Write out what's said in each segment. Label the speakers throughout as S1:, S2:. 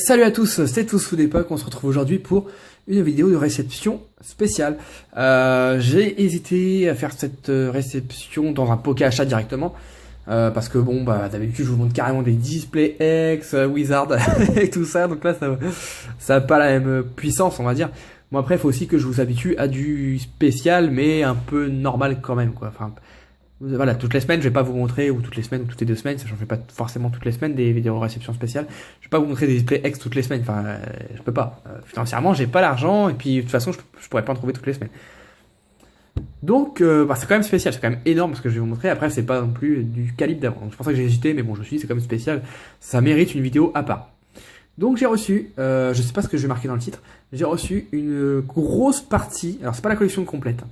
S1: Salut à tous, c'est TousFoodEpoque, on se retrouve aujourd'hui pour une vidéo de réception spéciale. J'ai hésité à faire cette réception dans un poké achat directement, parce que bon, bah d'habitude je vous montre carrément des displays X, Wizard et tout ça, donc là ça a pas la même puissance on va dire. Bon après il faut aussi que je vous habitue à du spécial mais un peu normal quand même quoi. Enfin, voilà, toutes les semaines, je vais pas vous montrer, ou toutes les semaines, ou toutes les 2 semaines, ça j'en fais pas forcément toutes les semaines des vidéos réception spéciales. Je vais pas vous montrer des displays X toutes les semaines, enfin, je peux pas. Financièrement, j'ai pas l'argent, et puis de toute façon, je pourrais pas en trouver toutes les semaines. Donc, c'est quand même spécial, c'est quand même énorme ce que je vais vous montrer. Après, c'est pas non plus du calibre d'avant. Donc, c'est pour ça que j'ai hésité, mais bon, je me suis dit, c'est quand même spécial. Ça mérite une vidéo à part. Donc, j'ai reçu, je sais pas ce que je vais marquer dans le titre, j'ai reçu une grosse partie, alors c'est pas la collection complète,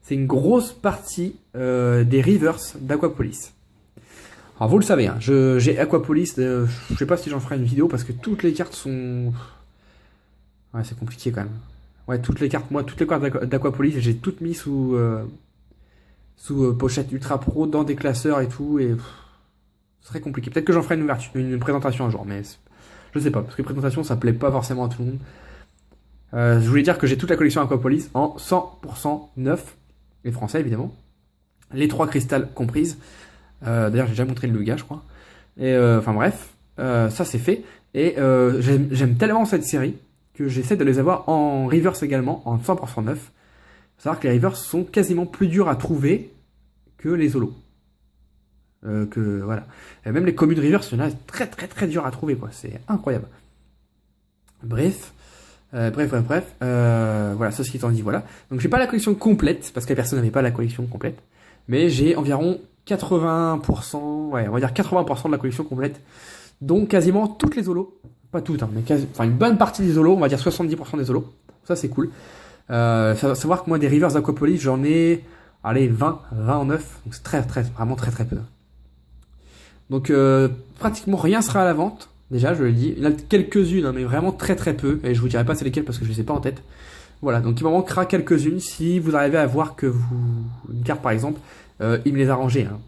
S1: c'est une grosse partie des Rivers d'Aquapolis. Alors vous le savez, hein, j'ai Aquapolis, je sais pas si j'en ferai une vidéo parce que toutes les cartes sont... Ouais, c'est compliqué quand même. Ouais, toutes les cartes d'Aquapolis, j'ai toutes mis sous pochette Ultra Pro dans des classeurs et tout, et ce serait compliqué. Peut-être que j'en ferai une présentation un jour, mais je sais pas, parce que présentation ça plaît pas forcément à tout le monde. Je voulais dire que j'ai toute la collection Aquapolis en 100% neuf. Les français évidemment, les 3 cristals comprises. D'ailleurs j'ai déjà montré le gars je crois. Et enfin bref, ça c'est fait. Et j'aime tellement cette série que j'essaie de les avoir en reverse également, en 100% neuf. Faut savoir que les reverse sont quasiment plus durs à trouver que les holos. Voilà. Et même les communes reverse, il y en a très dur à trouver quoi. C'est incroyable. Bref. Voilà, ça ce qui t'en dit, voilà. Donc j'ai pas la collection complète, parce que personne n'avait pas la collection complète, mais j'ai environ 80%, ouais, on va dire 80% de la collection complète, donc quasiment toutes les holos, pas toutes, hein, mais enfin une bonne partie des holos, on va dire 70% des holos, ça c'est cool. Savoir que moi des Rivers d'Aquapolis, j'en ai, allez, 20 en neuf, donc c'est vraiment très peu. Donc pratiquement rien sera à la vente. Déjà, je le dis, il y en a quelques-unes, hein, mais vraiment très peu, et je vous dirai pas c'est lesquelles parce que je les ai pas en tête. Voilà, donc il m'en manquera quelques-unes si vous arrivez à voir que une carte par exemple, il me les a rangées, hein,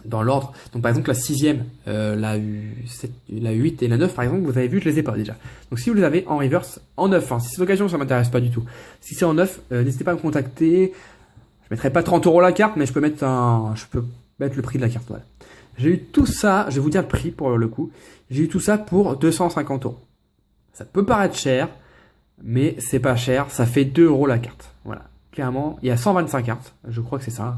S1: dans l'ordre. Donc par exemple la 6ème, la 8 et la 9 par exemple, vous avez vu, je les ai pas déjà. Donc si vous les avez en reverse, en 9, hein, si c'est l'occasion, ça m'intéresse pas du tout. Si c'est en 9, n'hésitez pas à me contacter. Je mettrai pas 30 € la carte, mais je peux mettre le prix de la carte, voilà. J'ai eu tout ça, je vais vous dire le prix pour le coup, j'ai eu tout ça pour 250 €. Ça peut paraître cher, mais c'est pas cher, ça fait 2 € la carte. Voilà, clairement, il y a 125 cartes, je crois que c'est ça.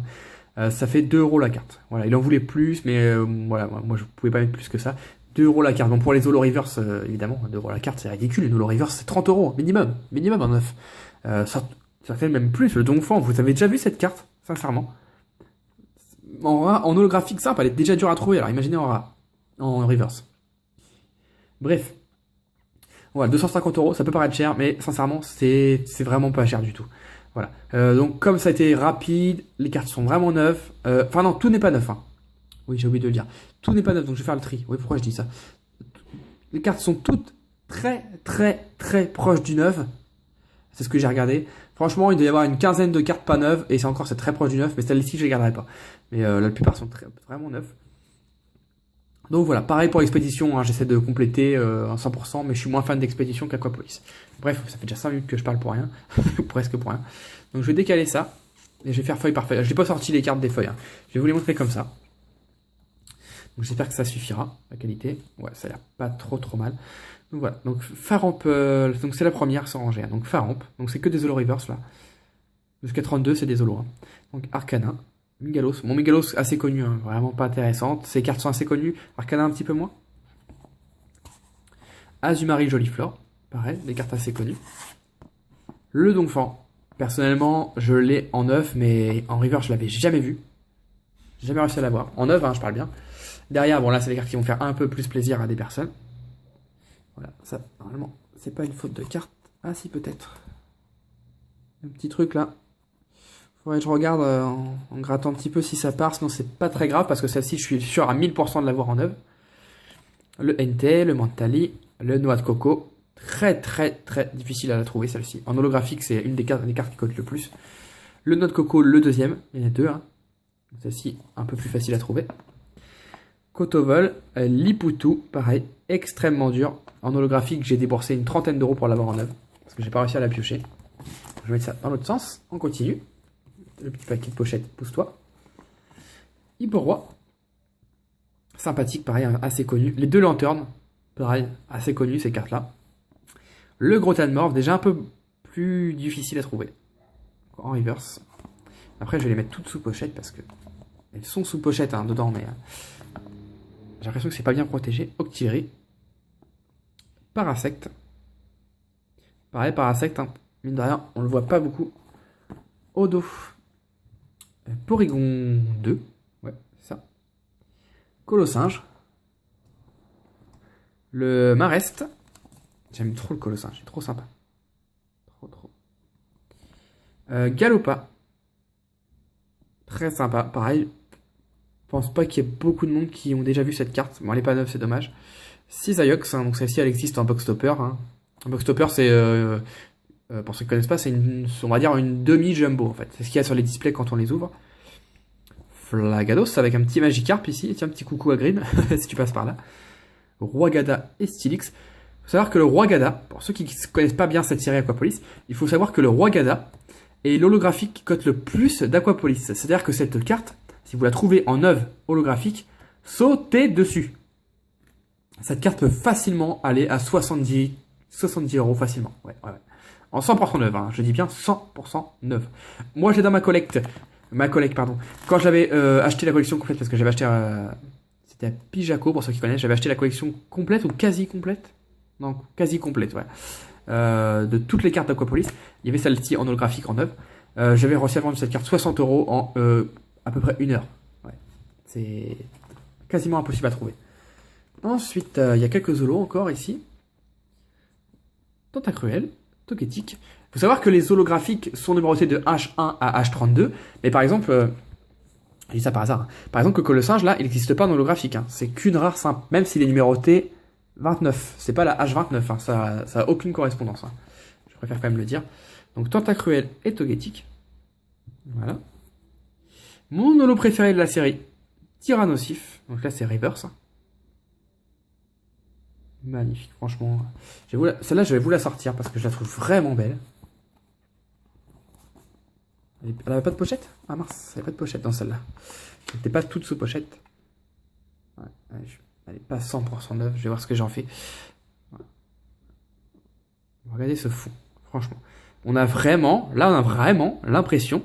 S1: Ça fait 2 € la carte. Voilà, il en voulait plus, mais voilà, moi je pouvais pas mettre plus que ça. 2 € la carte. Bon, pour les holo reverse, évidemment, 2 € la carte, c'est ridicule. Une holo reverse, c'est 30 € minimum en neuf. Ça fait même plus, le Donphan. Vous avez déjà vu cette carte, sincèrement? En holographique simple, elle est déjà dure à trouver, alors imaginez en reverse. Bref. Voilà, 250 €, ça peut paraître cher, mais sincèrement, c'est vraiment pas cher du tout. Voilà. Donc, comme ça a été rapide, les cartes sont vraiment neuves. Enfin non, tout n'est pas neuf, hein. Oui, j'ai oublié de le dire. Tout n'est pas neuf, donc je vais faire le tri. Oui, pourquoi je dis ça? Les cartes sont toutes très proches du neuf. C'est ce que j'ai regardé. Franchement, il doit y avoir une quinzaine de cartes pas neuves, et c'est très proche du neuf, mais celles-ci, je les garderai pas. Mais la plupart sont vraiment neuves. Donc voilà, pareil pour l'expédition, hein, j'essaie de compléter à 100%, mais je suis moins fan d'expédition qu'Aquapolis. Bref, ça fait déjà 5 minutes que je parle pour rien, presque pour rien. Donc je vais décaler ça, et je vais faire feuille par feuille. Je n'ai pas sorti les cartes des feuilles, hein. Je vais vous les montrer comme ça. Donc j'espère que ça suffira, la qualité. Ouais, ça a l'air pas trop mal. Donc voilà, donc Faramp, donc c'est la première sans ranger, hein. Donc Faramp, donc c'est que des holo reverse là. Jusqu'à 32, c'est des holos, hein. Donc Arcana, Megalos, mon Megalos assez connu, hein, vraiment pas intéressante. Ces cartes sont assez connues, Arcana un petit peu moins. Azumarill Joliflor, pareil, des cartes assez connues. Le Donphan, personnellement, je l'ai en neuf, mais en reverse, je l'avais jamais vu. J'ai jamais réussi à l'avoir. En neuf, hein, je parle bien. Derrière, bon là, c'est des cartes qui vont faire un peu plus plaisir à des personnes. Voilà, ça, normalement, c'est pas une faute de carte. Ah si, peut-être. Un petit truc là. Faudrait que je regarde en grattant un petit peu si ça part, sinon c'est pas très grave parce que celle-ci je suis sûr à 1000% de l'avoir en œuvre. Le NT, le Mentali, le Noix de Coco, très difficile à la trouver celle-ci. En holographique c'est une des cartes qui cote le plus. Le Noix de Coco, le deuxième, il y en a 2, hein. Celle-ci un peu plus facile à trouver. Kotovol, Liputu, pareil, extrêmement dur. En holographique, j'ai déboursé une trentaine d'euros pour l'avoir en neuf. Parce que j'ai pas réussi à la piocher. Je vais mettre ça dans l'autre sens. On continue. Le petit paquet de pochettes, pousse-toi. Iboroi. Sympathique, pareil, assez connu. Les deux lanternes, pareil, assez connu ces cartes-là. Le Grottan-Morph, déjà un peu plus difficile à trouver. En reverse. Après, je vais les mettre toutes sous pochette parce que elles sont sous pochette hein, dedans, mais j'ai l'impression que c'est pas bien protégé. Octillerie. Parasect. Pareil, Parasect, hein. Mine de rien, on le voit pas beaucoup. Odo. Porygon 2. Ouais, c'est ça. Colossinge. Le Marest. J'aime trop le Colossinge, c'est trop sympa. Trop. Galopa. Très sympa, pareil. Je pense pas qu'il y ait beaucoup de monde qui ont déjà vu cette carte. Bon, elle est pas neuve, c'est dommage. Cisaiox, hein, donc celle-ci, elle existe en box topper. Hein. Un box topper, c'est... pour ceux qui ne connaissent pas, c'est on va dire une demi-jumbo, en fait. C'est ce qu'il y a sur les displays quand on les ouvre. Flagados, avec un petit Magikarp ici. Et tiens, un petit coucou à Grim, si tu passes par là. Roigada et Stylix. Il faut savoir que le Roigada, pour ceux qui ne connaissent pas bien cette série Aquapolis, il faut savoir que le Roigada est l'holographique qui cote le plus d'Aquapolis. C'est-à-dire que cette carte, si vous la trouvez en œuvre holographique, sautez dessus. Cette carte peut facilement aller à 70 euros facilement. Ouais. En 100% neuve, hein. Je dis bien 100% neuve. Moi, j'ai dans ma collecte, pardon. Quand j'avais acheté la collection complète, parce que j'avais acheté, c'était à Pijaco, pour ceux qui connaissent, j'avais acheté la collection complète ou quasi complète. Non, quasi complète, ouais. De toutes les cartes d'Aquapolis. Il y avait celle-ci en holographique en œuvre. J'avais réussi à vendre cette carte 60 euros en à peu près 1 heure. Ouais. C'est quasiment impossible à trouver. Ensuite, il y a quelques holos encore ici. Tentacruel, Togetic. Il faut savoir que les holographiques sont numérotés de H1 à H32. Mais par exemple, je dis ça par hasard. Hein. Par exemple, que le singe là, il n'existe pas en holographique. Hein. C'est qu'une rare simple, même s'il est numéroté 29. C'est pas la H29. Hein. Ça a aucune correspondance. Hein. Je préfère quand même le dire. Donc Tentacruel et Togetic. Voilà. Mon holo préféré de la série, Tyrannosif. Donc là, c'est reverse. Magnifique, franchement. Celle-là, je vais vous la sortir parce que je la trouve vraiment belle. Elle avait pas de pochette? Ah mince, elle avait pas de pochette dans celle-là. Elle n'était pas toute sous pochette. Ouais, elle n'est pas 100% neuve. Je vais voir ce que j'en fais. Ouais. Regardez ce fond, franchement. On a vraiment l'impression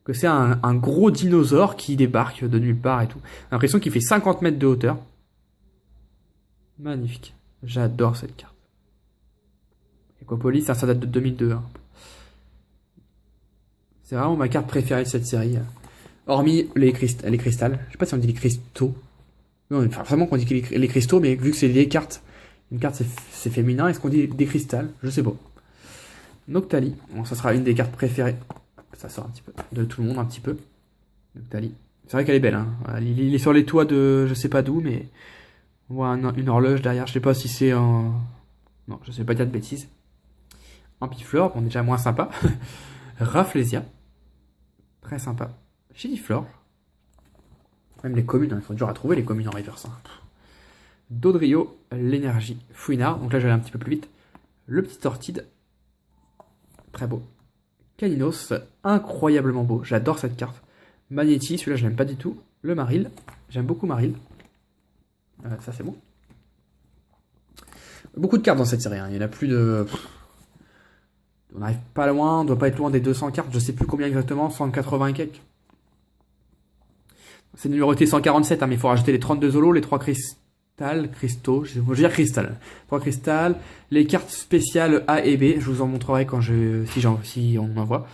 S1: que c'est un gros dinosaure qui débarque de nulle part et tout. L'impression qu'il fait 50 mètres de hauteur. Magnifique. J'adore cette carte. Aquapolis, ça date de 2002. Hein. C'est vraiment ma carte préférée de cette série. Hormis les cristals. Je sais pas si on dit les cristaux. Non, enfin, vraiment qu'on dit les cristaux, mais vu que c'est les cartes, une carte c'est féminin, est-ce qu'on dit des cristals? Je sais pas. Noctali. Bon, ça sera une des cartes préférées. Ça sort un petit peu de tout le monde, un petit peu. Noctali. C'est vrai qu'elle est belle. Hein. Il est sur les toits de je sais pas d'où, mais... On voit une horloge derrière, je sais pas si c'est un... Non, je sais pas dire de bêtises. Un Piflore, bon déjà moins sympa. Rafflesia. Très sympa. Chidiflore. Même les communes, hein, ils sont durs à trouver les communes en reverse. Hein. Dodrio, l'énergie. Fouinard, donc là je vais aller un petit peu plus vite. Le petit Ortide. Très beau. Caninos, incroyablement beau. J'adore cette carte. Magnéti, celui-là je l'aime pas du tout. Le Maril, j'aime beaucoup Maril. Ça c'est bon. Beaucoup de cartes dans cette série. Hein. Il y en a plus de... On n'arrive pas loin. On doit pas être loin des 200 cartes. Je sais plus combien exactement. 180 et quelques. C'est numéroté 147. Hein, mais il faut rajouter les 32 holos, les 3 cristaux. Je veux dire cristal. 3 cristals. Les cartes spéciales A et B. Je vous en montrerai quand si on en voit.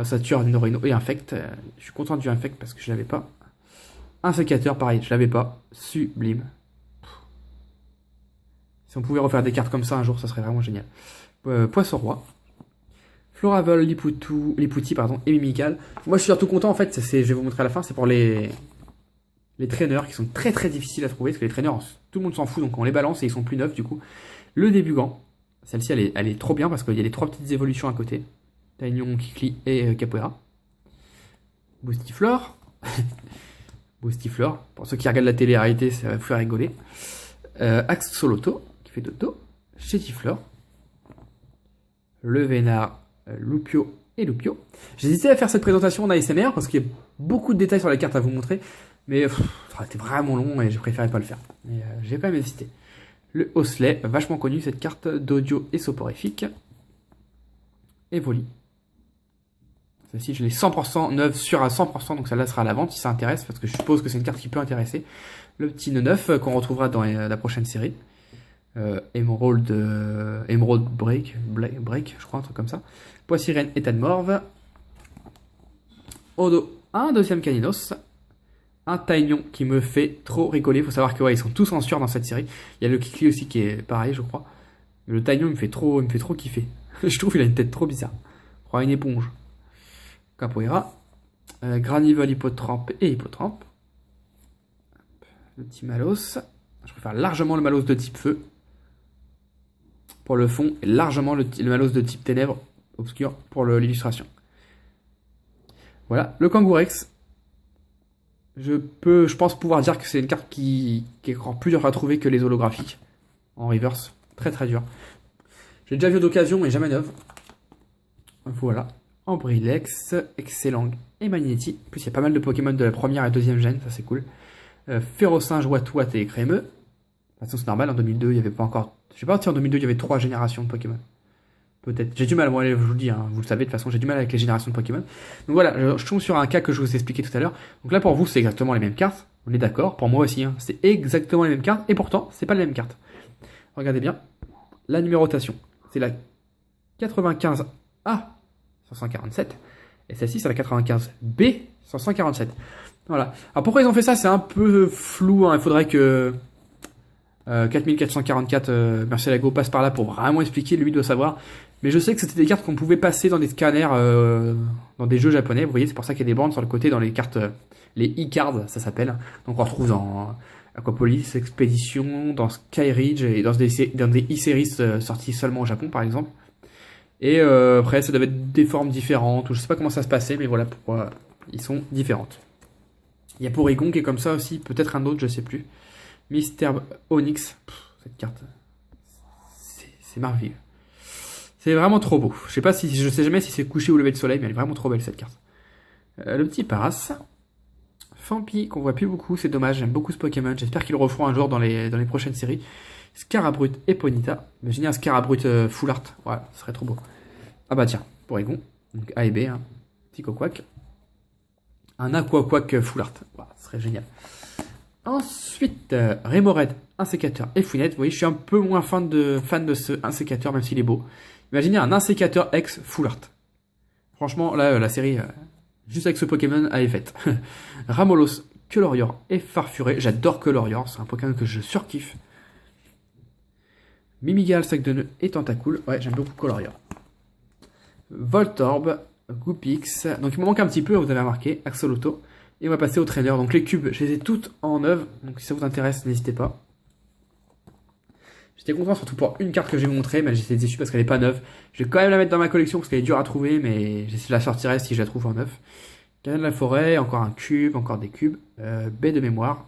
S1: Ça tue Norino et Infect. Je suis content du Infect parce que je l'avais pas. Un sécateur, pareil. Je l'avais pas. Sublime. Si on pouvait refaire des cartes comme ça un jour, ça serait vraiment génial. Poisson Roi. Floravel, Liputi, pardon, et Mimical. Moi, je suis surtout content, en fait, je vais vous montrer à la fin, c'est pour les traîneurs qui sont très très difficiles à trouver, parce que les traîneurs, tout le monde s'en fout, donc on les balance et ils sont plus neufs, du coup. Le Débugant. Celle-ci, elle est trop bien, parce qu'il y a les 3 petites évolutions à côté. Taignon, Kikli et Capoeira. Boostiflore. Boostifleur. Pour ceux qui regardent la télé-réalité, ça va vous faire rigoler. Axolotl, qui fait dodo. Chétifleur. Le Vénard, Loupio et Loupio. J'hésitais à faire cette présentation en ASMR parce qu'il y a beaucoup de détails sur la carte à vous montrer. Mais c'était vraiment long et j'ai préféré pas le faire. Mais j'ai quand même hésité. Le Osselet, vachement connu cette carte d'audio et soporifique. Evoli. Celle-ci, je l'ai 100% neuve, sûre à 100%, donc celle-là sera à la vente si ça intéresse, parce que je suppose que c'est une carte qui peut intéresser. Le petit nœud neuf qu'on retrouvera dans la prochaine série. Emerald Break, je crois, un truc comme ça. Poissirène, état de morve. Odo, un deuxième Caninos. Un Taignon qui me fait trop rigoler. Il faut savoir que ouais, ils sont tous en sueur dans cette série. Il y a le Kikli aussi qui est pareil, je crois. Mais le Taignon, il me fait trop kiffer. Je trouve qu'il a une tête trop bizarre. On croit une éponge. Capoeira. Granivel, Hippotrampe et Hippotrampe. Le petit Malos. Je préfère largement le Malos de type feu. Pour le fond, et largement le Malos de type ténèbres obscur pour l'illustration. Voilà, le Kangourex. Je pense pouvoir dire que c'est une carte qui est encore plus dure à trouver que les holographiques. En reverse, très très dur. J'ai déjà vu d'occasion, mais jamais neuve. Voilà. Ambrilex, Excellang et Magnéti. En plus, il y a pas mal de Pokémon de la première et deuxième gène, ça c'est cool. Férocinge, Watouat et Crémeux. De toute façon, c'est normal, en 2002, il n'y avait pas encore... Je sais pas si en 2002, il y avait 3 générations de Pokémon. Peut-être. J'ai du mal, moi, je vous le dis, hein, vous le savez, de toute façon, j'ai du mal avec les générations de Pokémon. Donc voilà, je tombe sur un cas que je vous ai expliqué tout à l'heure. Donc là, pour vous, c'est exactement les mêmes cartes. On est d'accord, pour moi aussi, hein, c'est exactement les mêmes cartes. Et pourtant, c'est pas les mêmes cartes. Regardez bien. La numérotation, c'est la 95A 547. Et celle-ci, c'est la 95B 547. Voilà. Alors pourquoi ils ont fait ça? C'est un peu flou, hein. Il faudrait que 4444 Murcielago passe par là pour vraiment expliquer, lui doit savoir. Mais je sais que c'était des cartes qu'on pouvait passer dans des scanners, dans des jeux japonais. Vous voyez, c'est pour ça qu'il y a des bandes sur le côté dans les cartes, les e-cards, ça s'appelle. Donc on retrouve dans Aquapolis, Expédition, dans Skyridge et dans des e-series sorties seulement au Japon, par exemple. Et après, ça devait être des formes différentes, ou je sais pas comment ça se passait, mais voilà pourquoi ils sont différentes. Il y a Porygon qui est comme ça aussi, peut-être un autre, je sais plus. Mister Onyx, cette carte, c'est merveilleux. C'est vraiment trop beau. Je sais jamais si c'est couché ou lever de soleil, mais elle est vraiment trop belle cette carte. Le petit Paras. Fampi, qu'on voit plus beaucoup, c'est dommage, j'aime beaucoup ce Pokémon. J'espère qu'ils le referont un jour dans les prochaines séries. Scarabrut et Ponyta. Imaginez un Scarabrut full art. Ouais, ce serait trop beau. Ah bah tiens, Porygon. Donc A et B, hein. Petit Coquac. Un Aquaquac full art. Ouais, ce serait génial. Ensuite, Remoraid, Insécateur et Fouinette. Vous voyez, je suis un peu moins fan de ce Insécateur, même s'il est beau. Imaginez un Insécateur X full art. Franchement, là, la série, juste avec ce Pokémon, elle est faite. Ramolos, Colorior et Farfuré. J'adore Colorior, c'est un Pokémon que je surkiffe. Mimigal, Sac de Nœuds et Tentacool. Ouais, j'aime beaucoup Colorior. Voltorb, Goopix. Donc il me manque un petit peu, vous avez remarqué, Axolotl. Et on va passer au trainer. Donc les cubes, je les ai toutes en neuve. Donc si ça vous intéresse, n'hésitez pas. J'étais content surtout pour une carte que j'ai montrée, mais j'étais déçu parce qu'elle n'est pas neuve. Je vais quand même la mettre dans ma collection parce qu'elle est dure à trouver, mais je la sortirai si je la trouve en neuf. Canal de la forêt, encore un cube, encore des cubes. Baie de mémoire.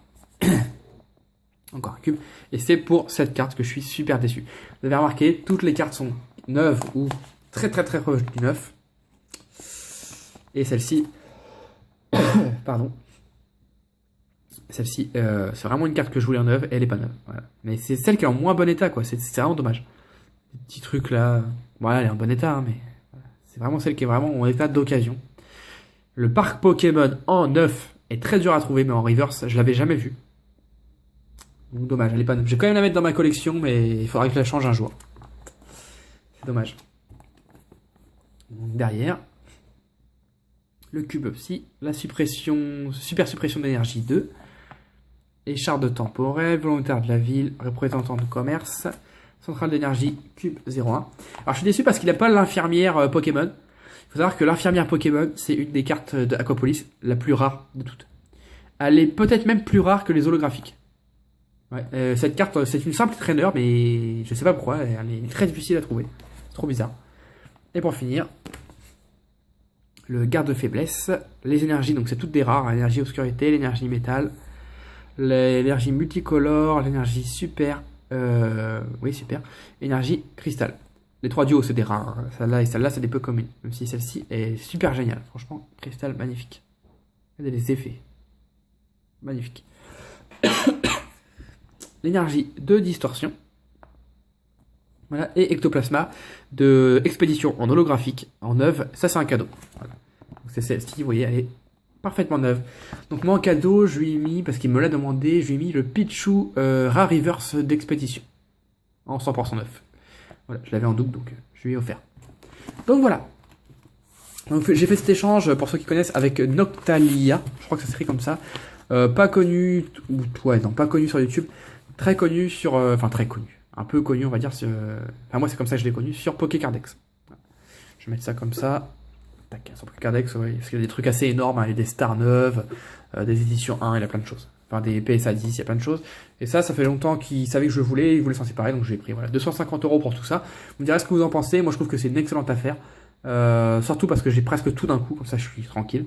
S1: Encore un cube. Et c'est pour cette carte que je suis super déçu. Vous avez remarqué, toutes les cartes sont neuves ou très très très proches du neuf. Et celle-ci... Pardon. Celle-ci, c'est vraiment une carte que je voulais en neuve, et elle est pas neuve. Voilà. Mais c'est celle qui est en moins bon état, quoi. C'est vraiment dommage. Des petits trucs là. Voilà, elle est en bon état, hein, mais c'est vraiment celle qui est vraiment en état d'occasion. Le parc Pokémon en neuf est très dur à trouver, mais en reverse, je l'avais jamais vu. Donc dommage, elle est pas neuve. Je vais quand même la mettre dans ma collection, mais il faudra que je la change un jour. C'est dommage. Donc derrière, le cube psy, la super suppression d'énergie 2, écharde temporelle, volontaire de la ville, représentant de commerce, centrale d'énergie, cube 01. Alors je suis déçu parce qu'il n'a pas l'infirmière Pokémon. Il faut savoir que l'infirmière Pokémon, c'est une des cartes de Aquapolis la plus rare de toutes. Elle est peut-être même plus rare que les holographiques. Ouais, cette carte, c'est une simple trainer, mais je sais pas pourquoi, elle est très difficile à trouver. C'est trop bizarre. Et pour finir, le garde de faiblesse, les énergies, donc c'est toutes des rares, l'énergie obscurité, l'énergie métal, l'énergie multicolore, l'énergie super, oui super, énergie cristal. Les trois duos c'est des rares, hein. Celle-là et celle-là c'est des peu communes, même si celle-ci est super géniale, franchement, cristal magnifique. Regardez les effets, magnifique. L'énergie de distorsion, voilà, et ectoplasma de expédition en holographique, en neuve, ça c'est un cadeau. Voilà. C'est celle-ci, vous voyez, elle est parfaitement neuve. Donc moi en cadeau, je lui ai mis, parce qu'il me l'a demandé, je lui ai mis le Pichu Rare Reverse d'expédition, en 100% neuf. Voilà, je l'avais en double, donc je lui ai offert. Donc voilà. Donc j'ai fait cet échange, pour ceux qui connaissent, avec Noctalia, je crois que ça s'écrit comme ça. Pas connu, ou ouais, non, pas connu sur YouTube, très connu sur, enfin très connu. Un peu connu, on va dire, enfin moi c'est comme ça que je l'ai connu, sur Pokécardex. Je vais mettre ça comme ça. Tac, sur Pokécardex, ouais, parce qu'il y a des trucs assez énormes, hein, il y a des stars neuves, des éditions 1, il y a plein de choses. Enfin, des PSA 10, il y a plein de choses. Et ça fait longtemps qu'il savait que je voulais, il voulait s'en séparer, donc je l'ai pris. Voilà, 250 € pour tout ça. Vous me direz ce que vous en pensez, moi je trouve que c'est une excellente affaire. Surtout parce que j'ai presque tout d'un coup, comme ça je suis tranquille.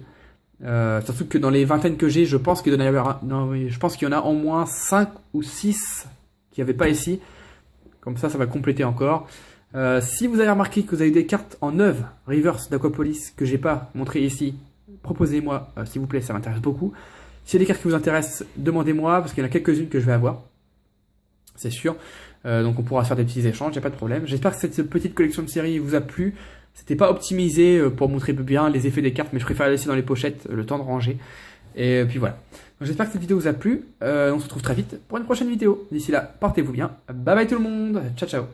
S1: Surtout que dans les vingtaines que j'ai, je pense qu'il y en a au moins 5 ou 6 qui n'y avaient pas ici. Comme ça va compléter encore. Si vous avez remarqué que vous avez des cartes en neuve reverse d'Aquapolis que j'ai pas montré ici, proposez-moi s'il vous plaît, ça m'intéresse beaucoup. S'il y a des cartes qui vous intéressent, demandez-moi parce qu'il y en a quelques-unes que je vais avoir, c'est sûr. Donc on pourra faire des petits échanges, y a pas de problème. J'espère que cette petite collection de série vous a plu. C'était pas optimisé pour montrer bien les effets des cartes, mais je préfère laisser dans les pochettes le temps de ranger. Et puis voilà. J'espère que cette vidéo vous a plu. On se retrouve très vite pour une prochaine vidéo. D'ici là, portez-vous bien. Bye bye tout le monde. Ciao ciao.